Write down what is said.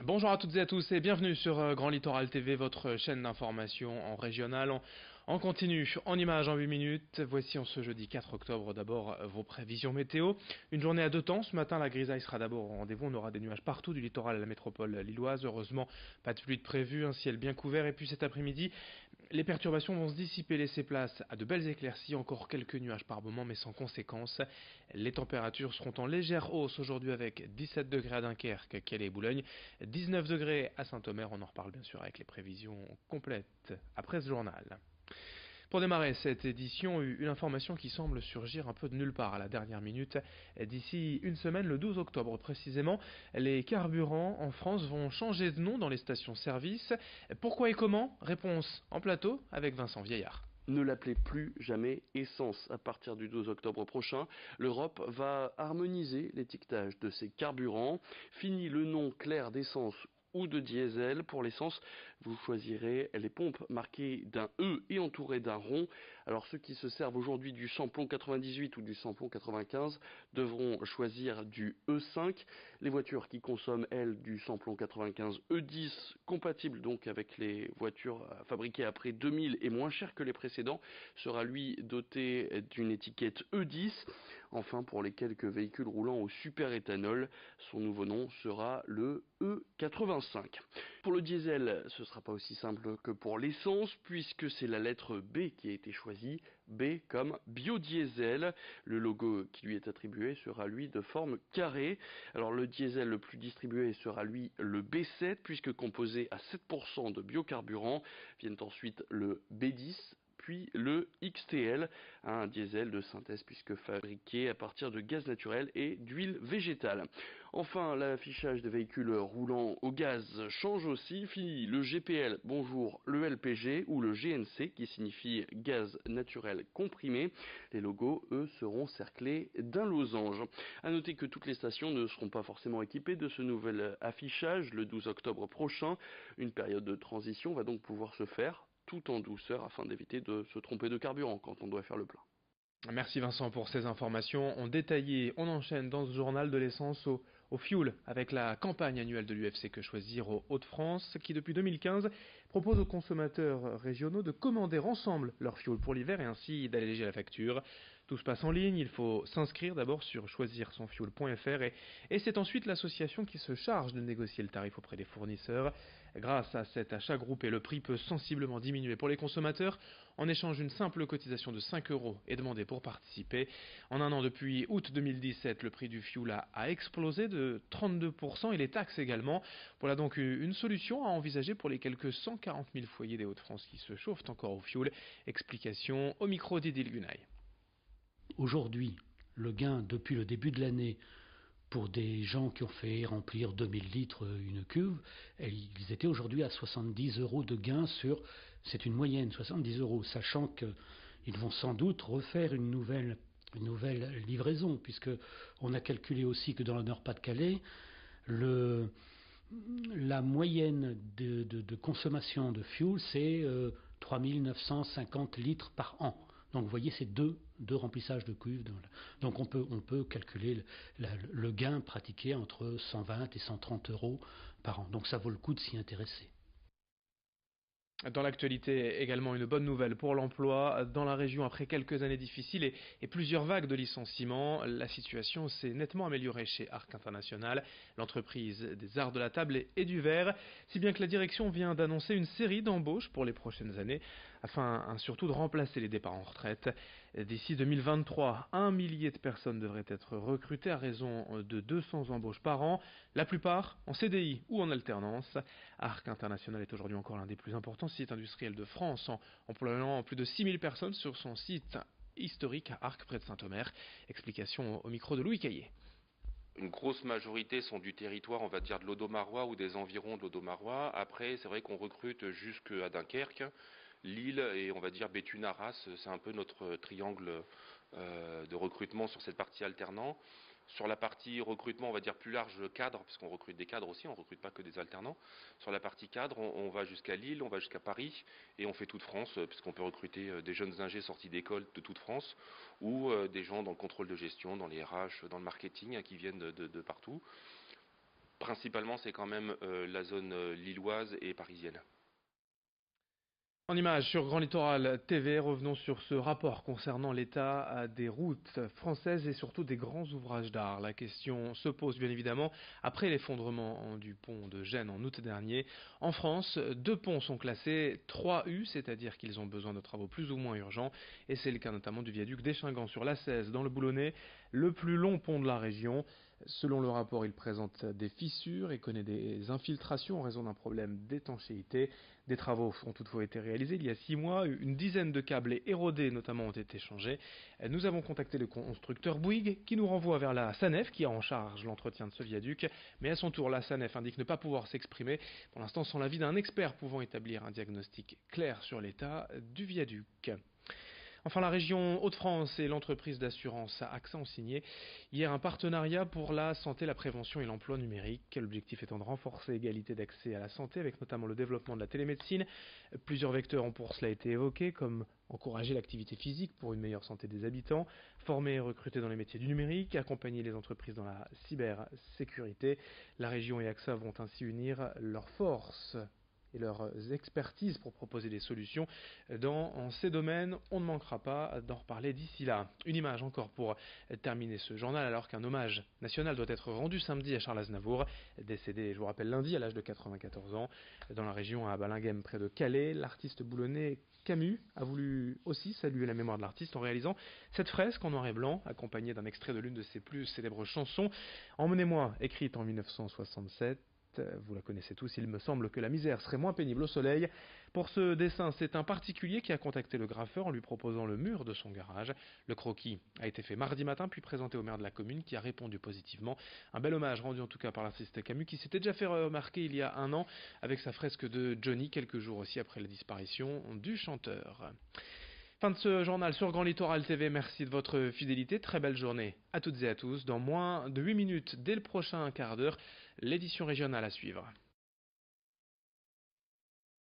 Bonjour à toutes et à tous et bienvenue sur Grand Littoral TV, votre chaîne d'information en régional, en continu, en images en 8 minutes. Voici en ce jeudi 4 octobre d'abord vos prévisions météo. Une journée à deux temps. Ce matin, la grisaille sera d'abord au rendez-vous. On aura des nuages partout du littoral à la métropole lilloise. Heureusement, pas de pluie de prévu, un ciel bien couvert. Et puis cet après-midi, les perturbations vont se dissiper, laisser place à de belles éclaircies. Encore quelques nuages par moment, mais sans conséquence. Les températures seront en légère hausse aujourd'hui avec 17 degrés à Dunkerque, Calais et Boulogne. 19 degrés à Saint-Omer, on en reparle bien sûr avec les prévisions complètes après ce journal. Pour démarrer cette édition, une information qui semble surgir un peu de nulle part à la dernière minute. D'ici une semaine, le 12 octobre précisément, les carburants en France vont changer de nom dans les stations-service. Pourquoi et comment? Réponse en plateau avec Vincent Vieillard. Ne l'appelez plus jamais essence. À partir du 12 octobre prochain, l'Europe va harmoniser l'étiquetage de ses carburants. Fini le nom clair d'essence ou de diesel. Pour l'essence, vous choisirez les pompes marquées d'un E et entourées d'un rond. Alors ceux qui se servent aujourd'hui du samplon 98 ou du samplon 95 devront choisir du E5. Les voitures qui consomment, elles, du samplon 95 E10, compatible donc avec les voitures fabriquées après 2000 et moins chères que les précédents, sera lui doté d'une étiquette E10. Enfin, pour les quelques véhicules roulant au super-éthanol, son nouveau nom sera le E85. Pour le diesel, ce ne sera pas aussi simple que pour l'essence, puisque c'est la lettre B qui a été choisie. B comme biodiesel. Le logo qui lui est attribué sera lui de forme carrée. Alors le diesel le plus distribué sera lui le B7, puisque composé à 7% de biocarburant. Viennent ensuite le B10, puis le XTL, un diesel de synthèse puisque fabriqué à partir de gaz naturel et d'huile végétale. Enfin, l'affichage des véhicules roulant au gaz change aussi. Fini le GPL, bonjour le LPG ou le GNC qui signifie gaz naturel comprimé. Les logos, eux, seront cerclés d'un losange. À noter que toutes les stations ne seront pas forcément équipées de ce nouvel affichage le 12 octobre prochain. Une période de transition va donc pouvoir se faire tout en douceur afin d'éviter de se tromper de carburant quand on doit faire le plein. Merci Vincent pour ces informations. On détaillé, on enchaîne dans ce journal de l'essence au fioul avec la campagne annuelle de l'UFC Que Choisir aux Hauts-de-France qui depuis 2015 propose aux consommateurs régionaux de commander ensemble leur fioul pour l'hiver et ainsi d'alléger la facture. Tout se passe en ligne, il faut s'inscrire d'abord sur choisirsonfioul.fr et c'est ensuite l'association qui se charge de négocier le tarif auprès des fournisseurs. Grâce à cet achat groupé, le prix peut sensiblement diminuer pour les consommateurs. En échange d'une simple cotisation de 5 euros est demandée pour participer. En un an depuis août 2017, le prix du fioul a explosé de 32% et les taxes également. Voilà donc une solution à envisager pour les quelques 140 000 foyers des Hauts-de-France qui se chauffent encore au fioul. Explication au micro d'Idil Gunay. Aujourd'hui, le gain depuis le début de l'année pour des gens qui ont fait remplir 2000 litres une cuve, ils étaient aujourd'hui à 70 euros de gain c'est une moyenne, 70 euros, sachant qu'ils vont sans doute refaire une nouvelle livraison, puisque on a calculé aussi que dans le Nord-Pas-de-Calais, la moyenne de consommation de fuel, c'est 3950 litres par an. Donc vous voyez, c'est deux remplissages de cuves. Donc on peut calculer le gain pratiqué entre 120 et 130 euros par an. Donc ça vaut le coup de s'y intéresser. Dans l'actualité, également une bonne nouvelle pour l'emploi. Dans la région, après quelques années difficiles et plusieurs vagues de licenciements, la situation s'est nettement améliorée chez Arc International, l'entreprise des arts de la table et du verre, si bien que la direction vient d'annoncer une série d'embauches pour les prochaines années, afin surtout de remplacer les départs en retraite. D'ici 2023, 1 millier de personnes devraient être recrutées à raison de 200 embauches par an, la plupart en CDI ou en alternance. Arc International est aujourd'hui encore l'un des plus importants sites industriels de France, en employant plus de 6000 personnes sur son site historique à Arc près de Saint-Omer. Explication au micro de Louis Caillé. Une grosse majorité sont du territoire, on va dire, de l'Audomarois ou des environs de l'Audomarois. Après, c'est vrai qu'on recrute jusqu'à Dunkerque, Lille et on va dire Béthune-Arras. C'est un peu notre triangle de recrutement sur cette partie alternant. Sur la partie recrutement, on va dire plus large cadre, parce qu'on recrute des cadres aussi, on ne recrute pas que des alternants. Sur la partie cadre, on va jusqu'à Lille, on va jusqu'à Paris, et on fait toute France, puisqu'on peut recruter des jeunes ingés sortis d'école de toute France, ou des gens dans le contrôle de gestion, dans les RH, dans le marketing, qui viennent de partout. principalement c'est quand même la zone lilloise et parisienne. En image sur Grand Littoral TV, revenons sur ce rapport concernant l'état des routes françaises et surtout des grands ouvrages d'art. La question se pose bien évidemment après l'effondrement du pont de Gênes en août dernier. En France, 2 ponts sont classés 3U, c'est-à-dire qu'ils ont besoin de travaux plus ou moins urgents. Et c'est le cas notamment du viaduc d'Échingans sur l'A16 dans le Boulonnais, le plus long pont de la région. Selon le rapport, il présente des fissures et connaît des infiltrations en raison d'un problème d'étanchéité. Des travaux ont toutefois été réalisés il y a 6 mois. Une dizaine de câbles érodés notamment ont été changés. Nous avons contacté le constructeur Bouygues qui nous renvoie vers la SANEF qui a en charge l'entretien de ce viaduc. Mais à son tour, la SANEF indique ne pas pouvoir s'exprimer, pour l'instant sans l'avis d'un expert pouvant établir un diagnostic clair sur l'état du viaduc. Enfin, la région Hauts-de-France et l'entreprise d'assurance AXA ont signé hier un partenariat pour la santé, la prévention et l'emploi numérique. L'objectif étant de renforcer l'égalité d'accès à la santé avec notamment le développement de la télémédecine. Plusieurs vecteurs ont pour cela été évoqués, comme encourager l'activité physique pour une meilleure santé des habitants, former et recruter dans les métiers du numérique, accompagner les entreprises dans la cybersécurité. La région et AXA vont ainsi unir leurs forces et leurs expertises pour proposer des solutions dans ces domaines. On ne manquera pas d'en reparler d'ici là. Une image encore pour terminer ce journal, alors qu'un hommage national doit être rendu samedi à Charles Aznavour, décédé, je vous rappelle, lundi à l'âge de 94 ans. Dans la région à Balinghem, près de Calais, l'artiste boulonnais Camus a voulu aussi saluer la mémoire de l'artiste en réalisant cette fresque en noir et blanc, accompagnée d'un extrait de l'une de ses plus célèbres chansons, Emmenez-moi, écrite en 1967. Vous la connaissez tous, il me semble que la misère serait moins pénible au soleil. Pour ce dessin, c'est un particulier qui a contacté le graffeur en lui proposant le mur de son garage. Le croquis a été fait mardi matin, puis présenté au maire de la commune qui a répondu positivement. Un bel hommage rendu en tout cas par l'artiste Camus qui s'était déjà fait remarquer il y a 1 an avec sa fresque de Johnny, quelques jours aussi après la disparition du chanteur. Fin de ce journal sur Grand Littoral TV, merci de votre fidélité, très belle journée à toutes et à tous. Dans moins de 8 minutes, dès le prochain quart d'heure, l'édition régionale à suivre.